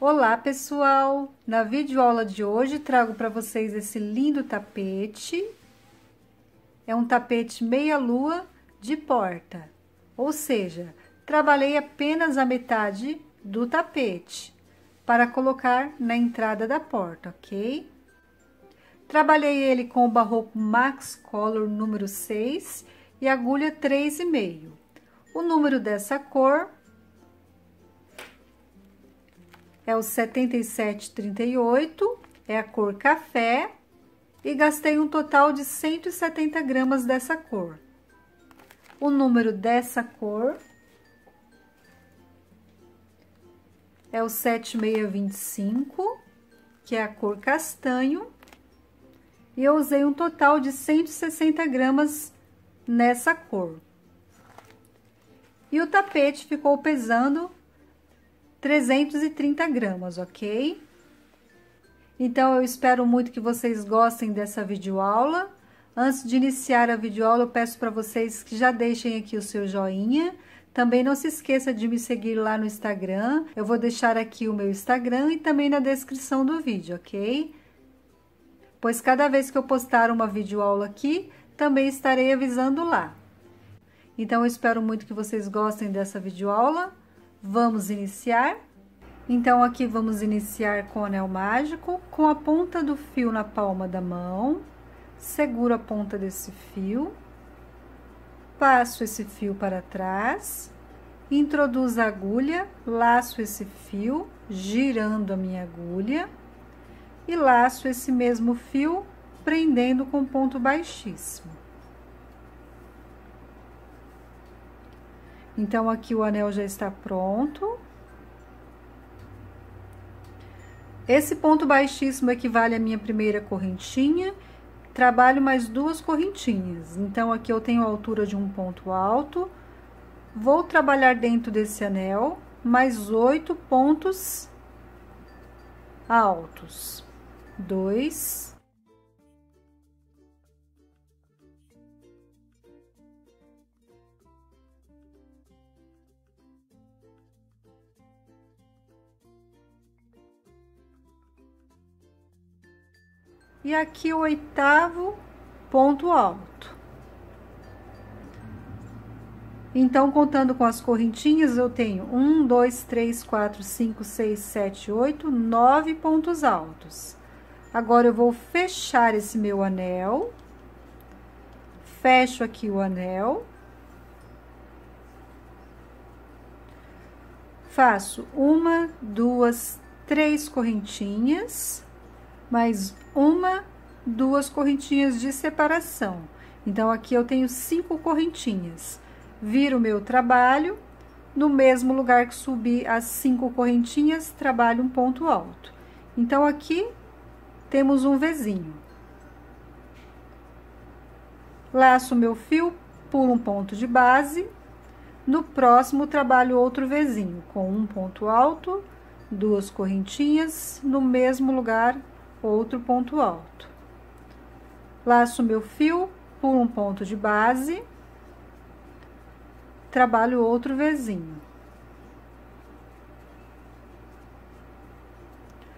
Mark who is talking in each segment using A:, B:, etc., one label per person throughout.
A: Olá, pessoal! Na videoaula de hoje trago para vocês esse lindo tapete. É um tapete meia-lua de porta, ou seja, trabalhei apenas a metade do tapete para colocar na entrada da porta, ok? Trabalhei ele com o barroco Max Color número 6 e agulha 3,5. O número dessa cor é o 7738, é a cor café, e gastei um total de 170 gramas dessa cor. O número dessa cor é o 7625, que é a cor castanho, e eu usei um total de 160 gramas nessa cor. E o tapete ficou pesando 330 gramas, ok? Então, eu espero muito que vocês gostem dessa videoaula. Antes de iniciar a videoaula, eu peço para vocês que já deixem aqui o seu joinha. Também não se esqueça de me seguir lá no Instagram. Eu vou deixar aqui o meu Instagram e também na descrição do vídeo, ok? Pois cada vez que eu postar uma videoaula aqui, também estarei avisando lá. Então, eu espero muito que vocês gostem dessa videoaula. Vamos iniciar? Então, aqui vamos iniciar com o anel mágico, com a ponta do fio na palma da mão. Seguro a ponta desse fio. Passo esse fio para trás. Introduzo a agulha, laço esse fio, girando a minha agulha. E laço esse mesmo fio, prendendo com ponto baixíssimo. Então, aqui o anel já está pronto. Esse ponto baixíssimo equivale à minha primeira correntinha. Trabalho mais 2 correntinhas. Então, aqui eu tenho a altura de um ponto alto. Vou trabalhar dentro desse anel mais 8 pontos altos. 2. E aqui o 8º ponto alto. Então, contando com as correntinhas, eu tenho 1, 2, 3, 4, 5, 6, 7, 8, 9 pontos altos. Agora, eu vou fechar esse meu anel. Fecho aqui o anel. Faço 1, 2, 3 correntinhas. Mais 1, 2 correntinhas de separação. Então, aqui eu tenho 5 correntinhas. Viro o meu trabalho, no mesmo lugar que subi as 5 correntinhas, trabalho um ponto alto. Então, aqui temos um Vzinho. Laço o meu fio, pulo um ponto de base. No próximo, trabalho outro Vzinho, com um ponto alto, 2 correntinhas, no mesmo lugar, outro ponto alto. Laço meu fio, pulo um ponto de base, trabalho outro Vzinho.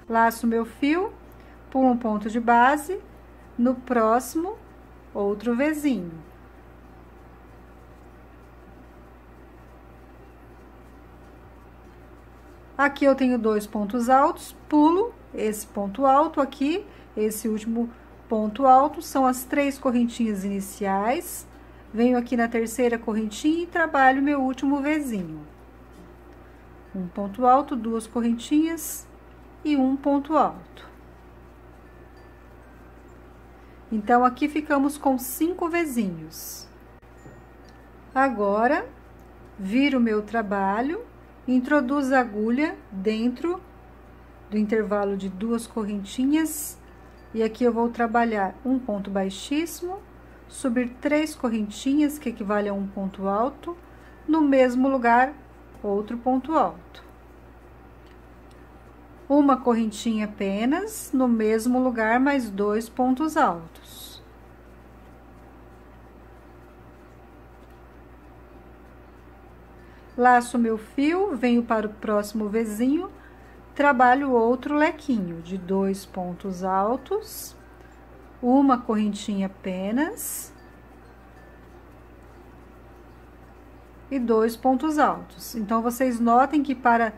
A: Laço meu fio, pulo um ponto de base, no próximo, outro Vzinho. Aqui eu tenho 2 pontos altos, pulo esse ponto alto aqui, esse último ponto alto, são as 3 correntinhas iniciais. Venho aqui na terceira correntinha e trabalho meu último Vzinho. Um ponto alto, 2 correntinhas e um ponto alto. Então, aqui ficamos com 5 Vzinhos. Agora, viro o meu trabalho, introduzo a agulha dentro do intervalo de 2 correntinhas, e aqui eu vou trabalhar um ponto baixíssimo, subir 3 correntinhas, que equivale a um ponto alto, no mesmo lugar, outro ponto alto. Uma correntinha apenas, no mesmo lugar, mais 2 pontos altos. Laço meu fio, venho para o próximo Vzinho, trabalho outro lequinho de 2 pontos altos, uma correntinha apenas e 2 pontos altos. Então, vocês notem que para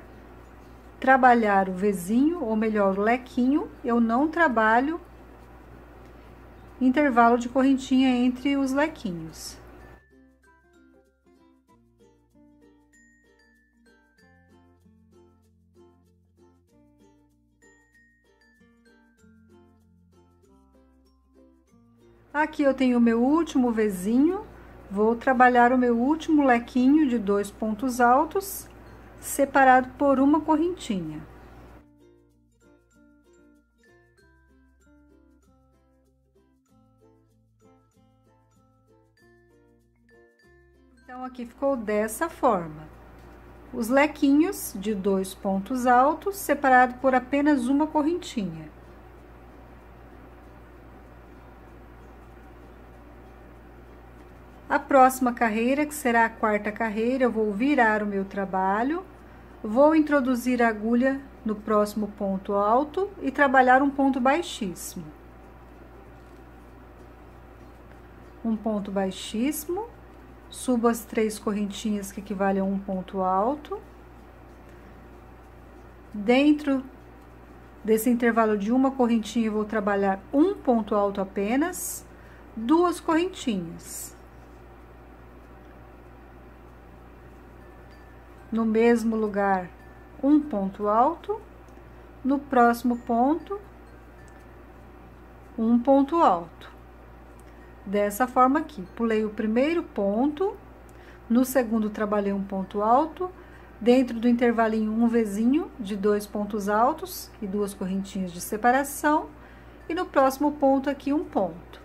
A: trabalhar o Vzinho, ou melhor, o lequinho, eu não trabalho intervalo de correntinha entre os lequinhos. Aqui eu tenho o meu último Vzinho, vou trabalhar o meu último lequinho de 2 pontos altos, separado por uma correntinha. Então, aqui ficou dessa forma. Os lequinhos de 2 pontos altos, separado por apenas uma correntinha. A próxima carreira, que será a quarta carreira, eu vou virar o meu trabalho, vou introduzir a agulha no próximo ponto alto e trabalhar um ponto baixíssimo. Um ponto baixíssimo, subo as 3 correntinhas que equivalem a um ponto alto. Dentro desse intervalo de uma correntinha, eu vou trabalhar um ponto alto apenas, 2 correntinhas. No mesmo lugar, um ponto alto, no próximo ponto, um ponto alto. Dessa forma aqui, pulei o primeiro ponto, no segundo trabalhei um ponto alto, dentro do intervalinho um Vzinho de 2 pontos altos e 2 correntinhas de separação, e no próximo ponto aqui um ponto,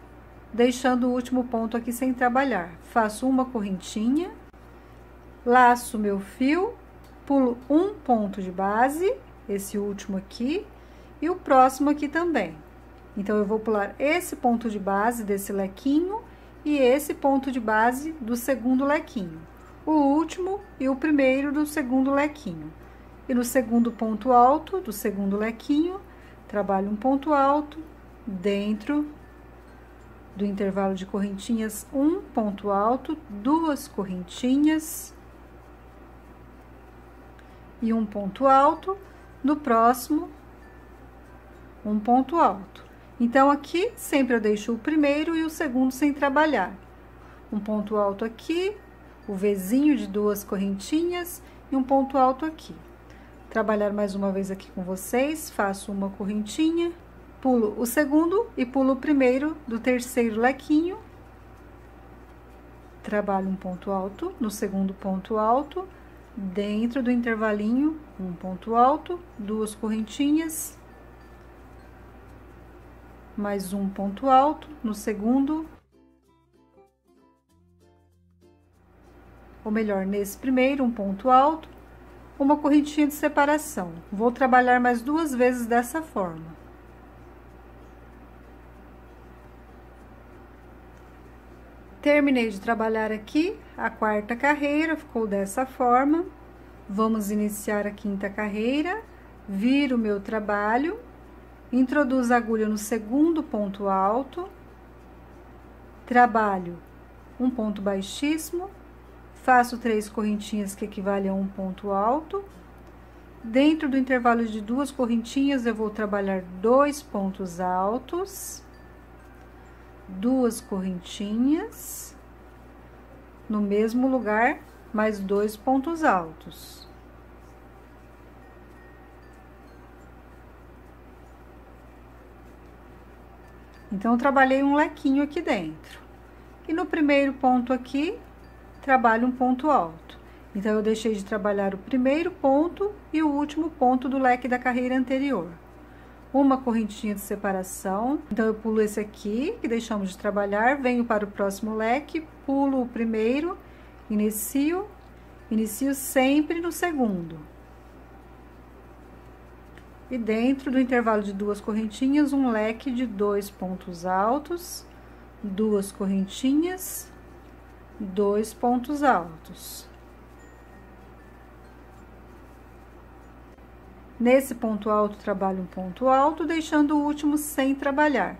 A: deixando o último ponto aqui sem trabalhar. Faço uma correntinha, laço meu fio, pulo um ponto de base, esse último aqui, e o próximo aqui também. Então, eu vou pular esse ponto de base desse lequinho e esse ponto de base do segundo lequinho, o último e o primeiro do segundo lequinho. E no segundo ponto alto do segundo lequinho, trabalho um ponto alto dentro do intervalo de correntinhas, um ponto alto, 2 correntinhas e um ponto alto, no próximo, um ponto alto. Então, aqui, sempre eu deixo o primeiro e o segundo sem trabalhar. Um ponto alto aqui, o Vzinho de 2 correntinhas e um ponto alto aqui. Trabalhar mais uma vez aqui com vocês, faço uma correntinha, pulo o segundo e pulo o primeiro do terceiro lequinho. Trabalho um ponto alto no segundo ponto alto, dentro do intervalinho, um ponto alto, 2 correntinhas, mais um ponto alto no segundo, ou melhor, nesse primeiro, um ponto alto, uma correntinha de separação. Vou trabalhar mais 2 vezes dessa forma. Terminei de trabalhar aqui a quarta carreira, ficou dessa forma. Vamos iniciar a quinta carreira, viro o meu trabalho, introduzo a agulha no segundo ponto alto, trabalho um ponto baixíssimo, faço 3 correntinhas que equivalem a um ponto alto. Dentro do intervalo de 2 correntinhas, eu vou trabalhar 2 pontos altos, 2 correntinhas, no mesmo lugar, mais 2 pontos altos. Então, eu trabalhei um lequinho aqui dentro. E no primeiro ponto aqui, trabalho um ponto alto. Então, eu deixei de trabalhar o primeiro ponto e o último ponto do leque da carreira anterior. Uma correntinha de separação, então eu pulo esse aqui, que deixamos de trabalhar, venho para o próximo leque, pulo o primeiro, inicio sempre no segundo. E dentro do intervalo de 2 correntinhas, um leque de 2 pontos altos, 2 correntinhas, 2 pontos altos. Nesse ponto alto, trabalho um ponto alto, deixando o último sem trabalhar.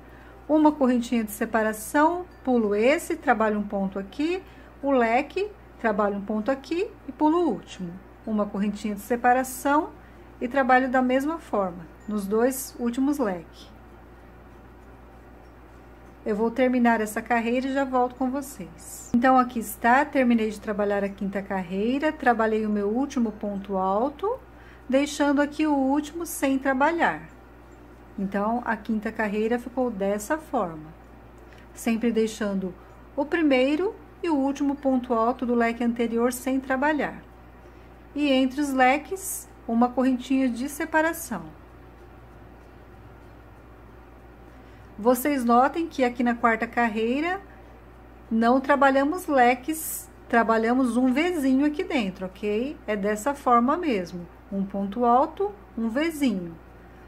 A: Uma correntinha de separação, pulo esse, trabalho um ponto aqui, o leque, trabalho um ponto aqui e pulo o último. Uma correntinha de separação e trabalho da mesma forma, nos dois últimos leques. Eu vou terminar essa carreira e já volto com vocês. Então, aqui está, terminei de trabalhar a quinta carreira, trabalhei o meu último ponto alto, deixando aqui o último sem trabalhar. Então, a quinta carreira ficou dessa forma, sempre deixando o primeiro e o último ponto alto do leque anterior sem trabalhar. E entre os leques, uma correntinha de separação. Vocês notem que aqui na quarta carreira, não trabalhamos leques, trabalhamos um Vzinho aqui dentro, ok? É dessa forma mesmo, um ponto alto, um Vzinho.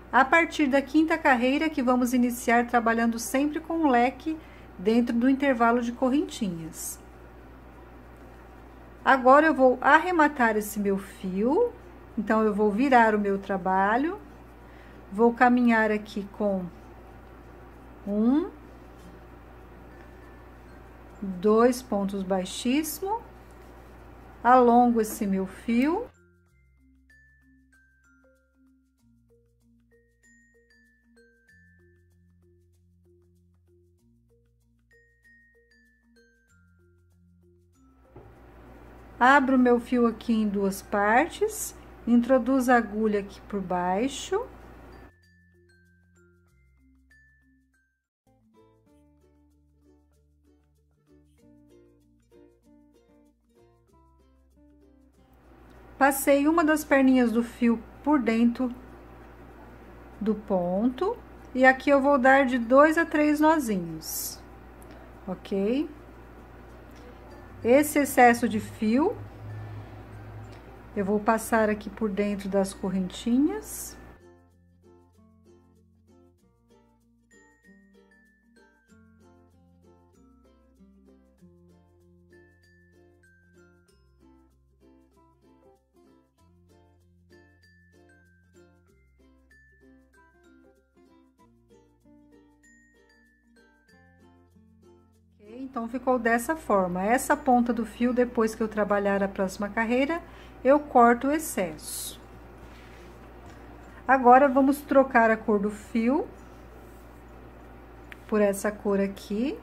A: A partir da quinta carreira que vamos iniciar trabalhando sempre com o leque dentro do intervalo de correntinhas. Agora, eu vou arrematar esse meu fio, então, eu vou virar o meu trabalho, vou caminhar aqui com 1, 2 pontos baixíssimos, alongo esse meu fio. Abro o meu fio aqui em duas partes, introduzo a agulha aqui por baixo. Passei uma das perninhas do fio por dentro do ponto, e aqui eu vou dar de 2 a 3 nozinhos, ok? Esse excesso de fio, eu vou passar aqui por dentro das correntinhas. Então, ficou dessa forma. Essa ponta do fio, depois que eu trabalhar a próxima carreira, eu corto o excesso. Agora, vamos trocar a cor do fio por essa cor aqui.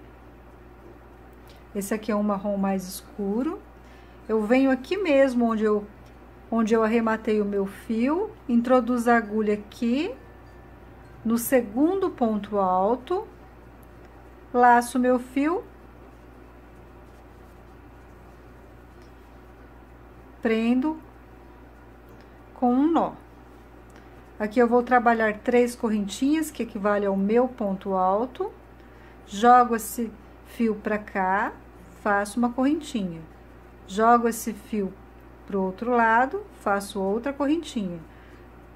A: Esse aqui é um marrom mais escuro. Eu venho aqui mesmo onde eu arrematei o meu fio, introduzo a agulha aqui no segundo ponto alto, laço meu fio, prendo com um nó. Aqui eu vou trabalhar 3 correntinhas, que equivale ao meu ponto alto, jogo esse fio pra cá, faço uma correntinha, jogo esse fio pro outro lado, faço outra correntinha,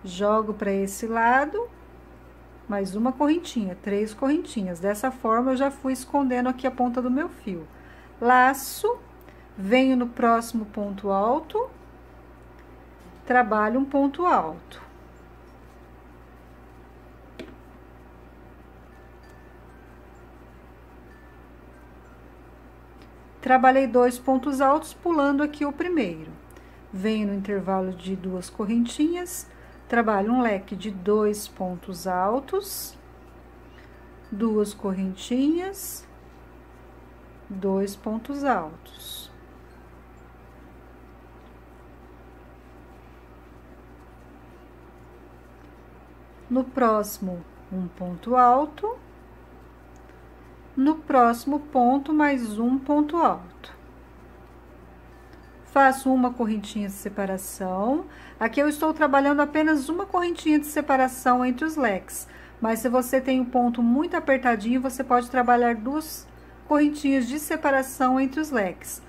A: jogo para esse lado, mais uma correntinha, 3 correntinhas. Dessa forma, eu já fui escondendo aqui a ponta do meu fio. Laço, venho no próximo ponto alto, trabalho um ponto alto. Trabalhei 2 pontos altos, pulando aqui o primeiro. Venho no intervalo de 2 correntinhas, trabalho um leque de 2 pontos altos, 2 correntinhas, 2 pontos altos. No próximo, um ponto alto. No próximo ponto, mais um ponto alto. Faço uma correntinha de separação. Aqui eu estou trabalhando apenas uma correntinha de separação entre os leques. Mas se você tem um ponto muito apertadinho, você pode trabalhar 2 correntinhas de separação entre os leques.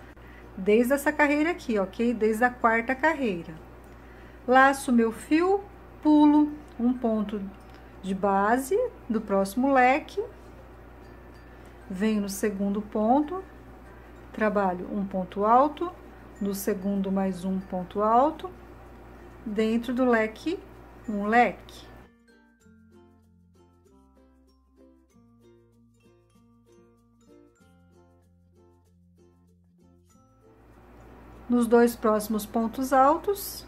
A: Desde essa carreira aqui, ok? Desde a quarta carreira. Laço meu fio, pulo um ponto de base do próximo leque. Venho no segundo ponto, trabalho um ponto alto, no segundo mais um ponto alto, dentro do leque um leque. Nos dois próximos pontos altos,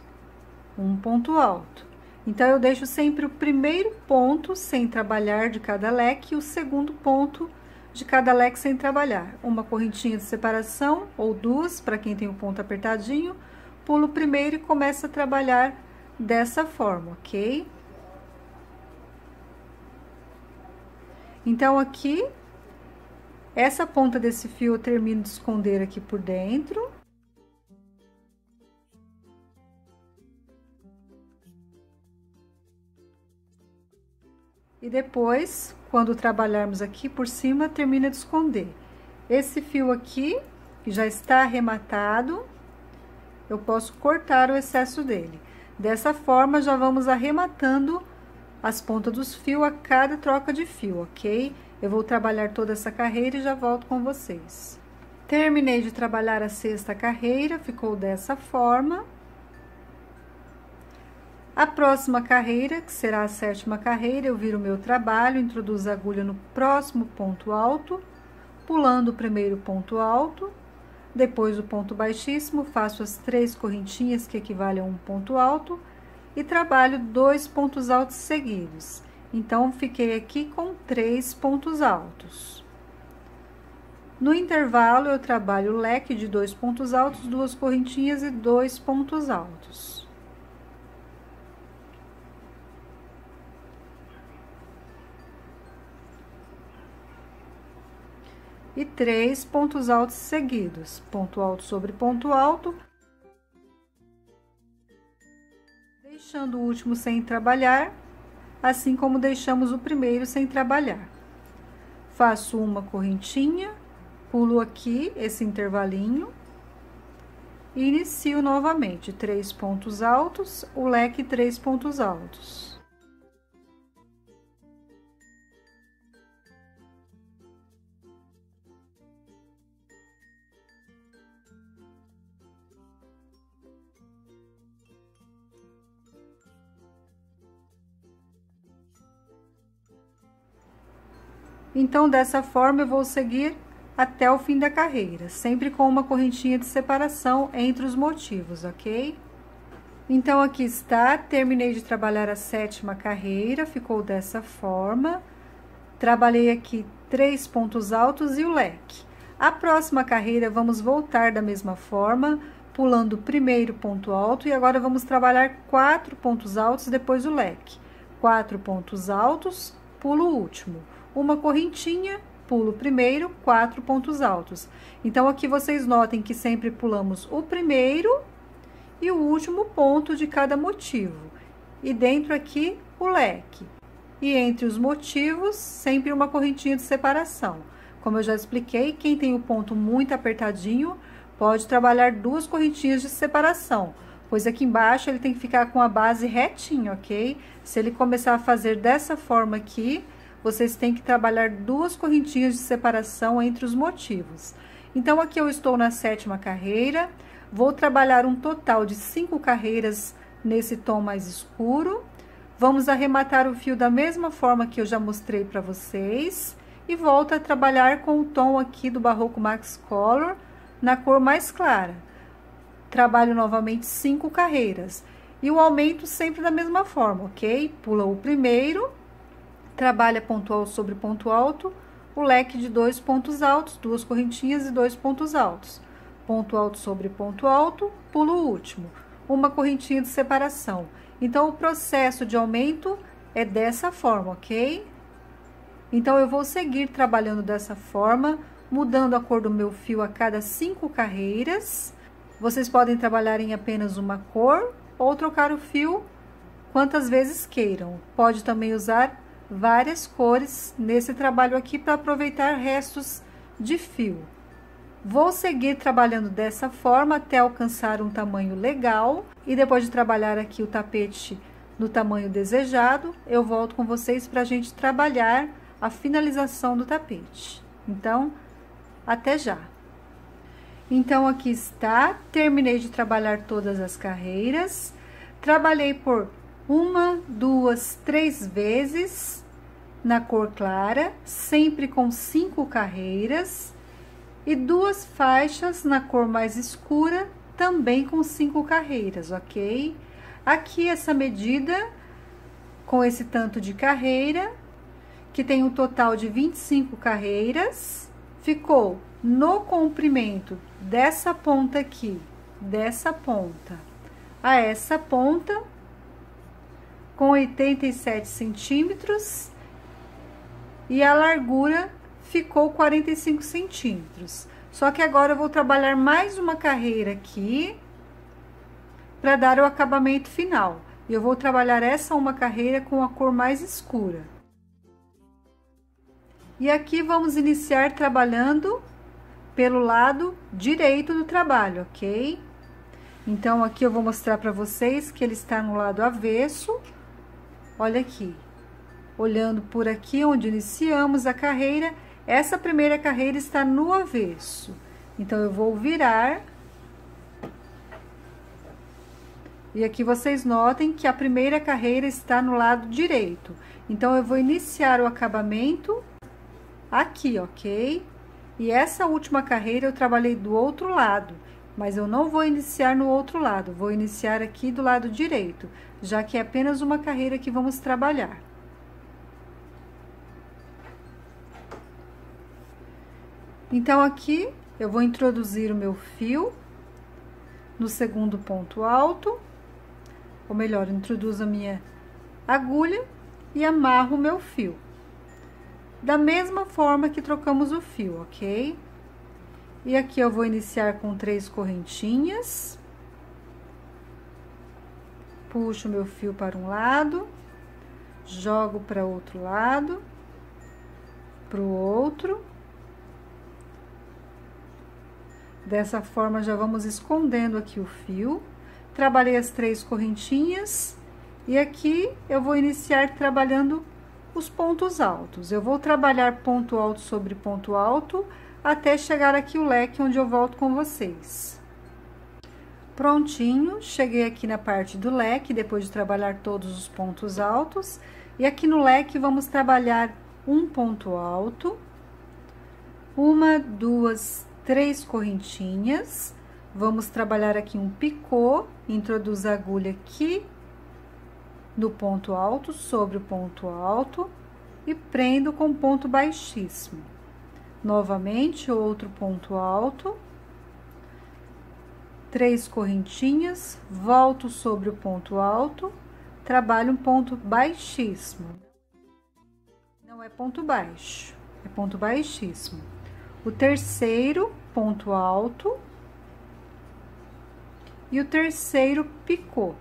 A: um ponto alto. Então, eu deixo sempre o primeiro ponto sem trabalhar de cada leque e o segundo ponto de cada leque sem trabalhar. Uma correntinha de separação ou duas, para quem tem o ponto apertadinho, pulo o primeiro e começo a trabalhar dessa forma, ok? Então, aqui, essa ponta desse fio eu termino de esconder aqui por dentro. E depois, quando trabalharmos aqui por cima, termina de esconder. Esse fio aqui, que já está arrematado, eu posso cortar o excesso dele. Dessa forma, já vamos arrematando as pontas dos fios a cada troca de fio, ok? Eu vou trabalhar toda essa carreira e já volto com vocês. Terminei de trabalhar a sexta carreira, ficou dessa forma. A próxima carreira, que será a sétima carreira, eu viro o meu trabalho, introduzo a agulha no próximo ponto alto, pulando o primeiro ponto alto, depois o ponto baixíssimo, faço as 3 correntinhas que equivalem a um ponto alto e trabalho 2 pontos altos seguidos. Então, fiquei aqui com 3 pontos altos. No intervalo, eu trabalho o leque de 2 pontos altos, 2 correntinhas e 2 pontos altos. E 3 pontos altos seguidos, ponto alto sobre ponto alto, deixando o último sem trabalhar, assim como deixamos o primeiro sem trabalhar. Faço uma correntinha, pulo aqui esse intervalinho e inicio novamente 3 pontos altos, o leque 3 pontos altos. Então, dessa forma, eu vou seguir até o fim da carreira, sempre com uma correntinha de separação entre os motivos, ok? Então, aqui está, terminei de trabalhar a sétima carreira, ficou dessa forma. Trabalhei aqui 3 pontos altos e o leque. A próxima carreira, vamos voltar da mesma forma, pulando o primeiro ponto alto, e agora vamos trabalhar 4 pontos altos, depois o leque. 4 pontos altos, pulo o último. Uma correntinha, pulo o primeiro, 4 pontos altos. Então, aqui vocês notem que sempre pulamos o primeiro e o último ponto de cada motivo. E dentro aqui, o leque. E entre os motivos, sempre uma correntinha de separação. Como eu já expliquei, quem tem o ponto muito apertadinho, pode trabalhar 2 correntinhas de separação, pois aqui embaixo ele tem que ficar com a base retinha, ok? Se ele começar a fazer dessa forma aqui, vocês têm que trabalhar 2 correntinhas de separação entre os motivos. Então, aqui eu estou na sétima carreira, vou trabalhar um total de 5 carreiras nesse tom mais escuro. Vamos arrematar o fio da mesma forma que eu já mostrei para vocês e volto a trabalhar com o tom aqui do Barroco Max Color na cor mais clara. Trabalho novamente 5 carreiras e o aumento sempre da mesma forma, ok? Pula o primeiro, trabalha ponto alto sobre ponto alto, o leque de 2 pontos altos, 2 correntinhas e 2 pontos altos. Ponto alto sobre ponto alto, pulo o último, uma correntinha de separação. Então, o processo de aumento é dessa forma, ok? Então, eu vou seguir trabalhando dessa forma, mudando a cor do meu fio a cada 5 carreiras. Vocês podem trabalhar em apenas uma cor ou trocar o fio quantas vezes queiram. Pode também usar várias cores nesse trabalho aqui para aproveitar restos de fio. Vou seguir trabalhando dessa forma até alcançar um tamanho legal e depois de trabalhar aqui o tapete no tamanho desejado, eu volto com vocês para a gente trabalhar a finalização do tapete. Então, até já! Então, aqui está, terminei de trabalhar todas as carreiras, trabalhei por uma, duas, três vezes na cor clara, sempre com 5 carreiras, e 2 faixas na cor mais escura, também com 5 carreiras, ok? Aqui essa medida, com esse tanto de carreira, que tem um total de 25 carreiras, ficou no comprimento dessa ponta aqui, dessa ponta a essa ponta, com 87 centímetros, e a largura ficou 45 centímetros. Só que agora eu vou trabalhar mais uma carreira aqui, para dar o acabamento final. E eu vou trabalhar essa uma carreira com a cor mais escura. E aqui vamos iniciar trabalhando pelo lado direito do trabalho, ok? Então, aqui eu vou mostrar para vocês que ele está no lado avesso. Olha aqui. Olhando por aqui, onde iniciamos a carreira, essa primeira carreira está no avesso. Então, eu vou virar. E aqui vocês notem que a primeira carreira está no lado direito. Então, eu vou iniciar o acabamento aqui, ok? E essa última carreira eu trabalhei do outro lado, mas eu não vou iniciar no outro lado, vou iniciar aqui do lado direito, já que é apenas uma carreira que vamos trabalhar. Então, aqui eu vou introduzir o meu fio no segundo ponto alto, ou melhor, introduzo a minha agulha e amarro o meu fio. Da mesma forma que trocamos o fio, ok? E aqui eu vou iniciar com 3 correntinhas. Puxo meu fio para um lado, jogo para outro lado, para o outro. Dessa forma, já vamos escondendo aqui o fio. Trabalhei as 3 correntinhas e aqui eu vou iniciar trabalhando os pontos altos. Eu vou trabalhar ponto alto sobre ponto alto até chegar aqui o leque, onde eu volto com vocês. Prontinho, cheguei aqui na parte do leque, depois de trabalhar todos os pontos altos. E aqui no leque, vamos trabalhar um ponto alto, uma, duas, 3 correntinhas. Vamos trabalhar aqui um picô, introduz a agulha aqui no ponto alto, sobre o ponto alto, e prendo com ponto baixíssimo. Novamente, outro ponto alto, 3 correntinhas, volto sobre o ponto alto, trabalho um ponto baixíssimo. Não é ponto baixo, é ponto baixíssimo. O terceiro ponto alto e o terceiro picô.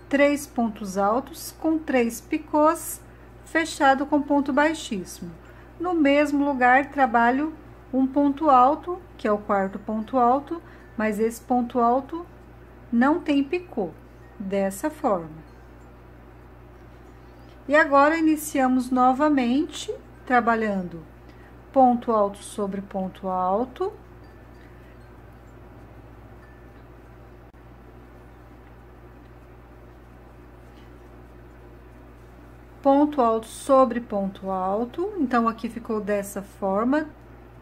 A: 3 pontos altos com 3 picôs, fechado com ponto baixíssimo. No mesmo lugar, trabalho um ponto alto, que é o quarto ponto alto, mas esse ponto alto não tem picô, dessa forma. E agora, iniciamos novamente, trabalhando ponto alto sobre ponto alto. Ponto alto sobre ponto alto, então aqui ficou dessa forma,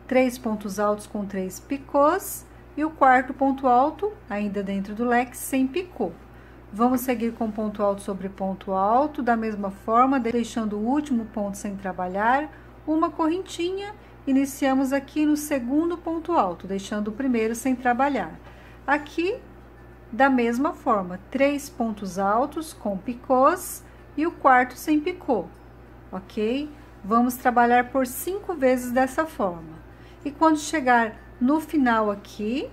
A: 3 pontos altos com 3 picôs, e o quarto ponto alto, ainda dentro do leque, sem picô. Vamos seguir com ponto alto sobre ponto alto, da mesma forma, deixando o último ponto sem trabalhar, uma correntinha, iniciamos aqui no segundo ponto alto, deixando o primeiro sem trabalhar. Aqui, da mesma forma, 3 pontos altos com picôs, e o quarto sem picô, ok? Vamos trabalhar por 5 vezes dessa forma. E quando chegar no final aqui,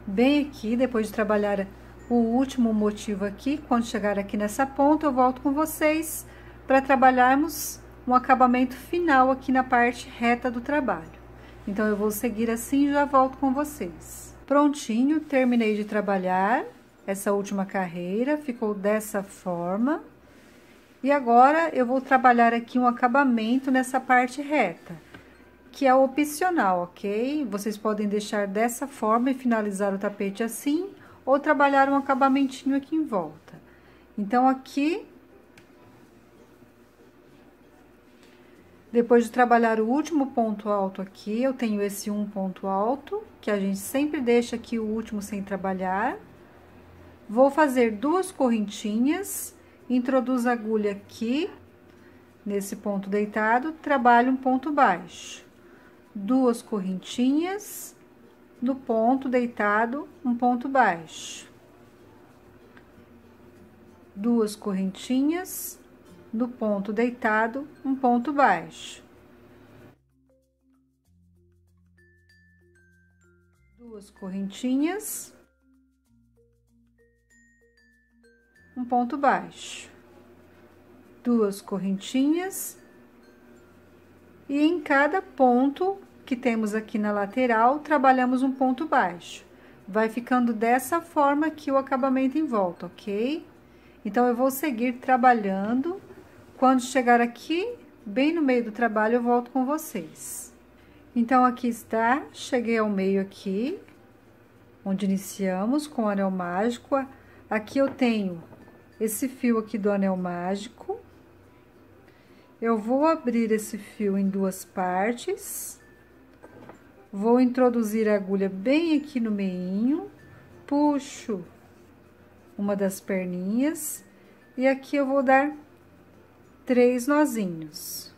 A: bem aqui, depois de trabalhar o último motivo aqui, quando chegar aqui nessa ponta, eu volto com vocês para trabalharmos um acabamento final aqui na parte reta do trabalho. Então, eu vou seguir assim e já volto com vocês. Prontinho, terminei de trabalhar essa última carreira, ficou dessa forma. E agora, eu vou trabalhar aqui um acabamento nessa parte reta. que é opcional, ok? Vocês podem deixar dessa forma e finalizar o tapete assim, ou trabalhar um acabamentinho aqui em volta. Então, aqui, depois de trabalhar o último ponto alto aqui, eu tenho esse um ponto alto, que a gente sempre deixa aqui o último sem trabalhar. Vou fazer 2 correntinhas, introduzo a agulha aqui, nesse ponto deitado, trabalho um ponto baixo. 2 correntinhas, no ponto deitado, um ponto baixo. 2 correntinhas, no ponto deitado, um ponto baixo. 2 correntinhas, um ponto baixo. 2 correntinhas, e em cada ponto que temos aqui na lateral, trabalhamos um ponto baixo. Vai ficando dessa forma aqui o acabamento em volta, ok? Então, eu vou seguir trabalhando. Quando chegar aqui, bem no meio do trabalho, eu volto com vocês. Então, aqui está, cheguei ao meio aqui, onde iniciamos com o anel mágico. Aqui eu tenho esse fio aqui do anel mágico. Eu vou abrir esse fio em 2 partes. Vou introduzir a agulha bem aqui no meinho, puxo uma das perninhas, e aqui eu vou dar 3 nozinhos.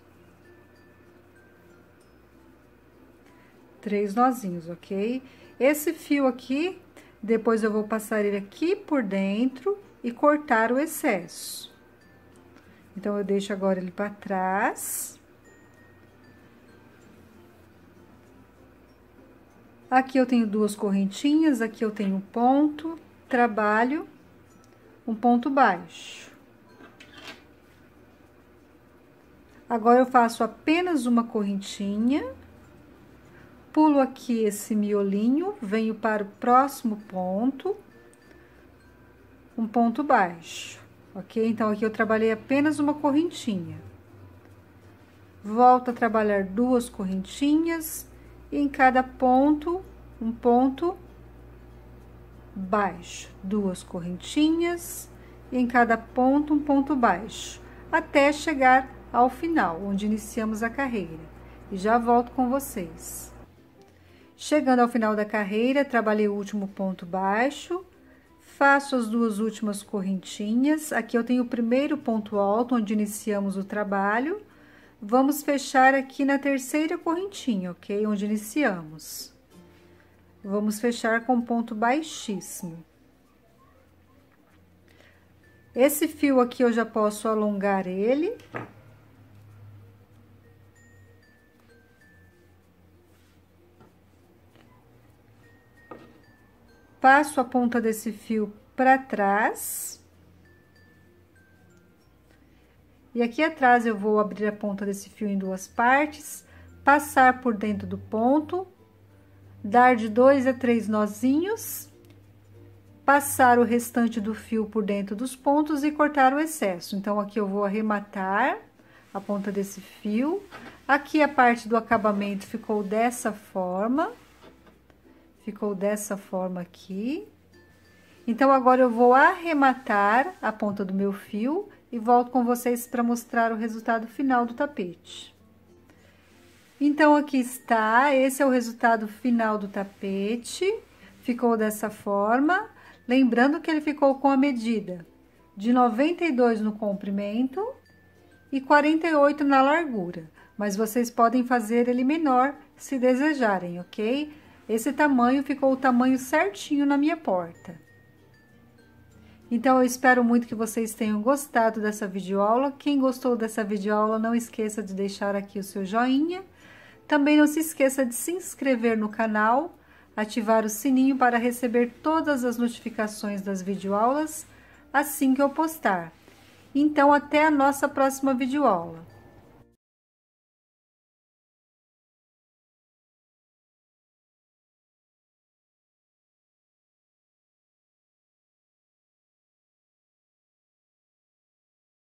A: 3 nozinhos, ok? Esse fio aqui, depois eu vou passar ele aqui por dentro e cortar o excesso. Então, eu deixo agora ele para trás. Aqui eu tenho 2 correntinhas, aqui eu tenho um ponto, trabalho um ponto baixo. Agora, eu faço apenas uma correntinha, pulo aqui esse miolinho, venho para o próximo ponto, um ponto baixo. Ok? Então, aqui eu trabalhei apenas uma correntinha. Volto a trabalhar 2 correntinhas, e em cada ponto, um ponto baixo. 2 correntinhas, e em cada ponto, um ponto baixo. Até chegar ao final, onde iniciamos a carreira. E já volto com vocês. Chegando ao final da carreira, trabalhei o último ponto baixo. Faço as 2 últimas correntinhas. Aqui eu tenho o primeiro ponto alto, onde iniciamos o trabalho. Vamos fechar aqui na 3ª correntinha, ok? Onde iniciamos. Vamos fechar com ponto baixíssimo. Esse fio aqui eu já posso alongar ele. Passo a ponta desse fio para trás. E aqui atrás eu vou abrir a ponta desse fio em 2 partes, passar por dentro do ponto, dar de 2 a 3 nozinhos, passar o restante do fio por dentro dos pontos e cortar o excesso. Então, aqui eu vou arrematar a ponta desse fio. Aqui a parte do acabamento ficou dessa forma. Ficou dessa forma aqui. Então, agora eu vou arrematar a ponta do meu fio e volto com vocês para mostrar o resultado final do tapete. Então, aqui está, esse é o resultado final do tapete. Ficou dessa forma. Lembrando que ele ficou com a medida de 92 no comprimento e 48 na largura. Mas vocês podem fazer ele menor se desejarem, ok? Esse tamanho ficou o tamanho certinho na minha porta. Então, eu espero muito que vocês tenham gostado dessa videoaula. Quem gostou dessa videoaula, não esqueça de deixar aqui o seu joinha. Também não se esqueça de se inscrever no canal, ativar o sininho para receber todas as notificações das videoaulas assim que eu postar. Então, até a nossa próxima videoaula.